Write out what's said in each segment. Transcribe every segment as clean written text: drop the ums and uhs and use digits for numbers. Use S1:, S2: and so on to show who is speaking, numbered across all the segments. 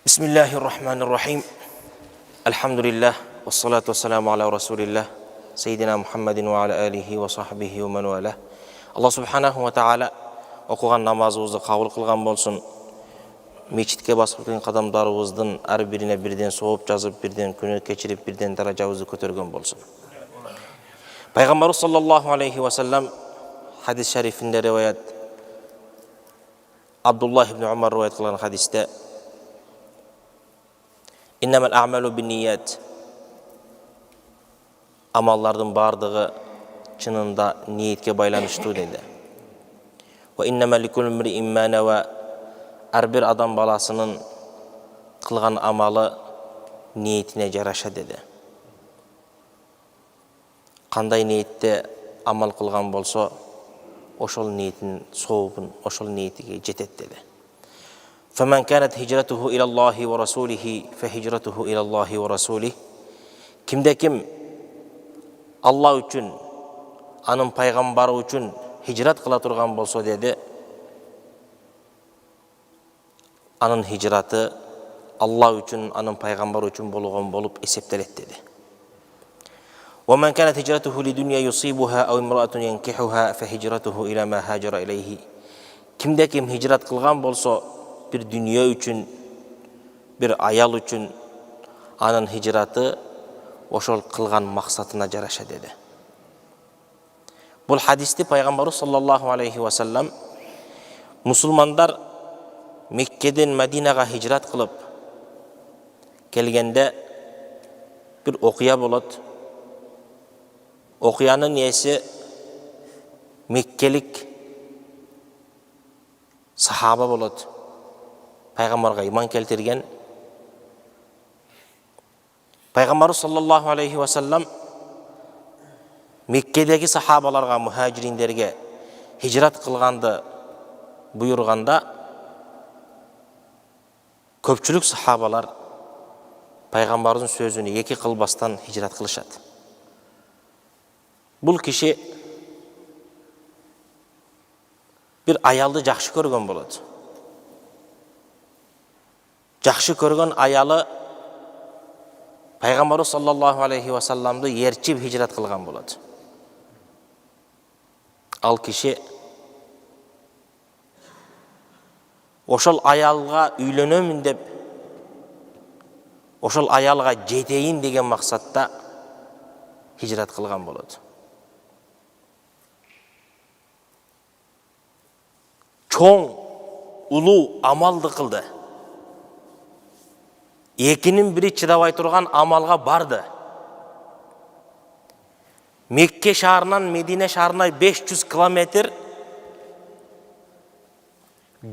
S1: Bismillahirrahmanirrahim. Elhamdülillah. Ve salatu ve selamu ala Resulillah. Seyyidina Muhammedin ve ala alihi ve sahbihi ve men velah. Allah subhanahu wa ta'ala okugan namazımızı kabul kılgan bolsun. Mecitke basıp kılgan kadamlarımızdan her birine birden soğup yazıp, birden günü geçirip, birden daracamızı kötörgen bolsun. Peygamber sallallahu aleyhi ve sellem hadis-i şerifinde rivayet Abdullah ibn Umar rivayet kılan hadiste İnnemel a'malu bin niyet. Amallardan bardığı çınında niyetke baylanıştı dedi. Ve innemel likul imri'in ma neva. Her bir adam balasının kılgan amalı niyetine jaraşa dedi. Kanday niyette amal kılgan bolsa, oşol niyetin soğubun, oşol niyetiga jetet dedi. فَمَنْ كَانَتْ هِجْرَتُهُ إِلَى اللّٰهِ وَرَسُولِهِ فَهِجْرَتُهُ إِلَى اللّٰهِ وَرَسُولِهِ. Kimde kim Allah üçün, anın paygambarı üçün hicret kıla turgan bolsa dedi, anın hicratı Allah üçün, anın paygambarı üçün boluğun bolup eseptelet dedi. وَمَنْ كَانَتْ هِجْرَتُهُ لِدُنْيَا يُصِيبُهَا اَوْ اِمْرَأَةٌ يَنْكِحُهَا فَهِجْرَتُهُ إِلَى مَا هَاجَرَ إِلَيْهِ. Kimde kim hicret kılgan bolsa, bir dünya üçün, bir ayal üçün anın hicratı oşol kılgan maksatına jaraşa dedi. Bul hadisti Peygamber sallallahu aleyhi ve sellem musulmanlar Mekke'den Medine'ye hicrat kılıp kelgende bir okuya bolat. Okuyanın niyesi Mekkelik sahaba bolat. Peygamber'e iman keltirgen. Peygamber sallallahu aleyhi ve sellem Mekke'deki sahabalarga, muhacirinlerge hicret kılgandı buyurganda köpçülük sahabalar Peygamber'in sözünü iki kılbastan hicret kılışadı. Bul kişi bir ayaldı жақшы көрген болады. Жақшы көрген ayalı Peygamber sallallahu aleyhi ve sellem'de yerçip hicret kılgan болады. Al kişi oşol ayalga üylönömün dep, oşol ayalga жетейин деген maksatта hicret kılgan болады. Çoğun, ulu amaldı kıldı. Ekinin biri çıdabay turgan amalga bardı. Mekke şaharынан Medine şaharına 500 kilometr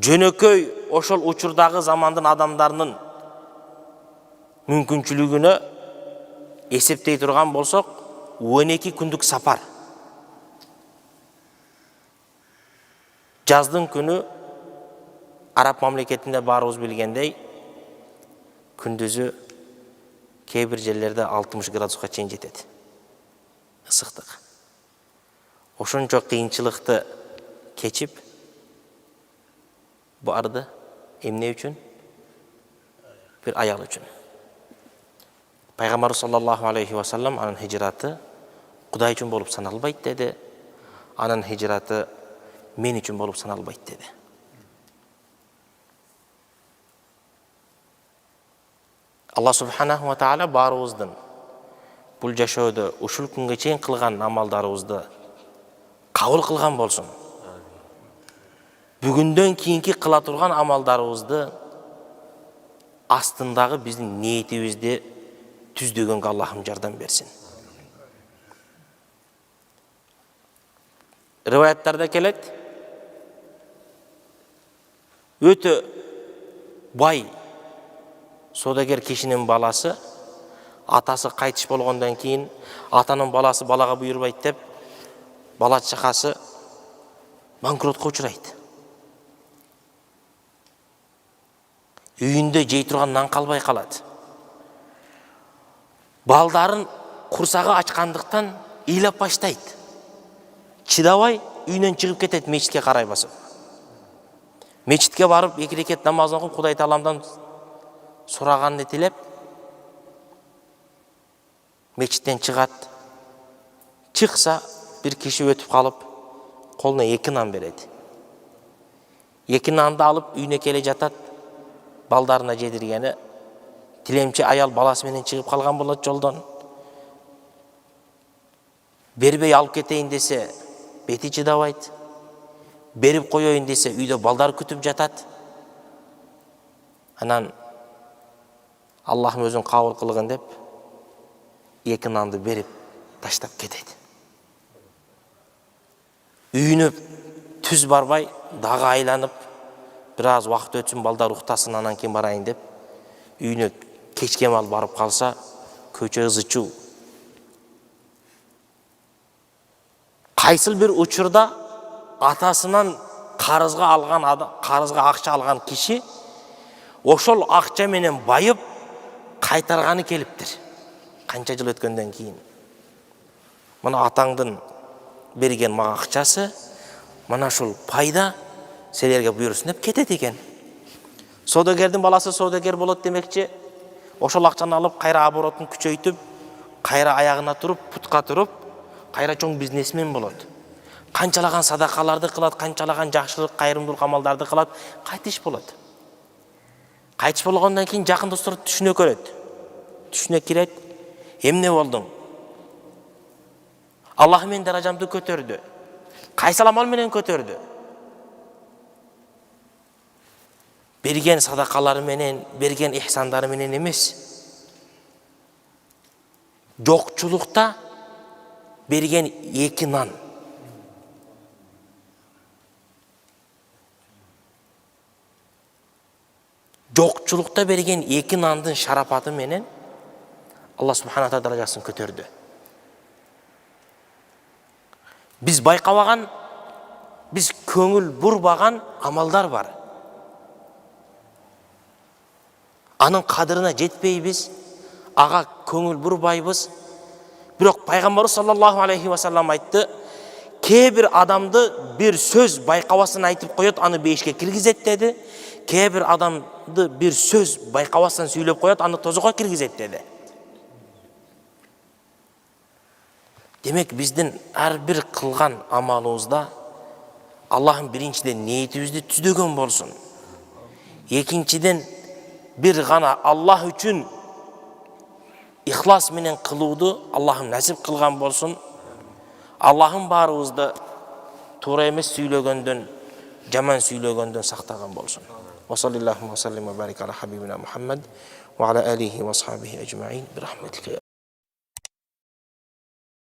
S1: jönököy oşol uçurdağı zamandın adamlarının mümkünçülüğünü eseptey turgan bolsok 12 күндік сапар. Жаздың күні Arap mamleketinde barыбыз bilgendey kündüzü кейбір жерлерде 60 градусқа чейин жетеді. Ысықтық. Ошончо кыйынчылыкты кечип барды эмне үчүн? Bir ayal үчүн. Пайгамбар саллаллаху алейхи ва саллям анын хижраты Кудай үчүн болуп саналбайт деди. Анын хижраты мен үчүн болуп саналбайт деди. Allah subhanahu wa ta'ala barыбыздын бул жашоодо ушул күнгө чейин кылган амалдарыбызды кабыл кылган болсун. Бүгүндөн кийинки кыла турган амалдарыбызды астындагы биздин ниетибизди түздөгөнгө Аллахым жардам берсин. Риваяттарда келет, өтө бай содагер кишинин баласы атасы кайтыш болгондон кийин атанын баласы балага буйрбайт деп бала чакасы банкротко учурайт. Үйүндө жей турган нан калбай калат. Балдарын курсагы ачкандыктан ыйлап баштайт. Чыдабай үйүнөн чыгып кетет мечитке карай басып. Мечитке барып 2 рекет намазын окуп Кудай тааламдан сұрағанды тілеп мечіттен шығады. Шықса, бір киши өтіп қалып, қолына 2 нан береді. 2 нанды алып үйіне келе жатады. Балдарына жедіргені, тілемші аял баласымен шығып қалған болады жолдан. Бербей алып кетейін десе, беті чыдабайды. Беріп қойойын десе, үйде балдар күтіп жатады. Анан Аллахым өзін қабыл қылғын деп, 2 нанды беріп таштап кетеді. Үйіне түз барбай, дағы айланып, біраз уақыт өтсін, балдар ұқтасын, анан кейін барайын деп, үйіне кешке мал барып қалса, көче ызычу. Қайсыл бір учурда атасынан қарызға ақша алған киши ошол ақша менен байып қайтарғаны келіптір. Қанша жыл өткөндөн кейін. Мына атаңдын берген маға ақшасы, мына шул пайда сендерге бұйырсын деп кетет екен. Саудагердің баласы саудагер болады демекчи, ошол акчаны алып кайра оборотун күчөйтүп, кайра аяғына туруп, путка туруп, кайра чоң бизнесмен болот. Канчалаган садакаларды кылат, канчалаган жакшылык, кайрымдуулук амалдарды кылат, кайтыш болот. Кайтыш болгондон кийин жакын достор түшүнө көрөт. Түшүнө кирет. Эмне болдуң? Аллах мен даражамды көтөрдү. Кайсыл амал менен көтөрдү? Берген садакалары менен, берген ихсандары менен эмес. Жокчулукта берген 2 нан. Жокчулукта берген 2 нандын шарапаты менен Аллах субхана тағала даражасын көтөрдү. Biz байкабаган, biz көңүл бурбаган амалдар бар. Анын кадырына жетпейбиз, ага көңүл бурбайбыз. Бирок пайгамбар саллаллаху алейхи ва саллам айтты, кээ бир адамды бир сөз байкабасын айтып коет, аны бейишке киргизет деди. Кээ бир адамды бир сөз байкабасын сүйлөп коет, аны тозокко киргизет деди. Демек биздин ар бир кылган амалыбызда Аллахым биринчиден ниетибизди түздөгөн болсун. Экинчиден бир гана Аллах үчүн ихлас менен кылууду Аллахым насип кылган болсун. Аллахым баарыбызды туура эмес сүйлөгөндөн, жаман сүйлөгөндөн сактаган болсун. Ва саллаллаху ва саллим ва барик ала хабибина Мухаммад ва ала алихи ва асхабихи ажмаин. Бирахметика.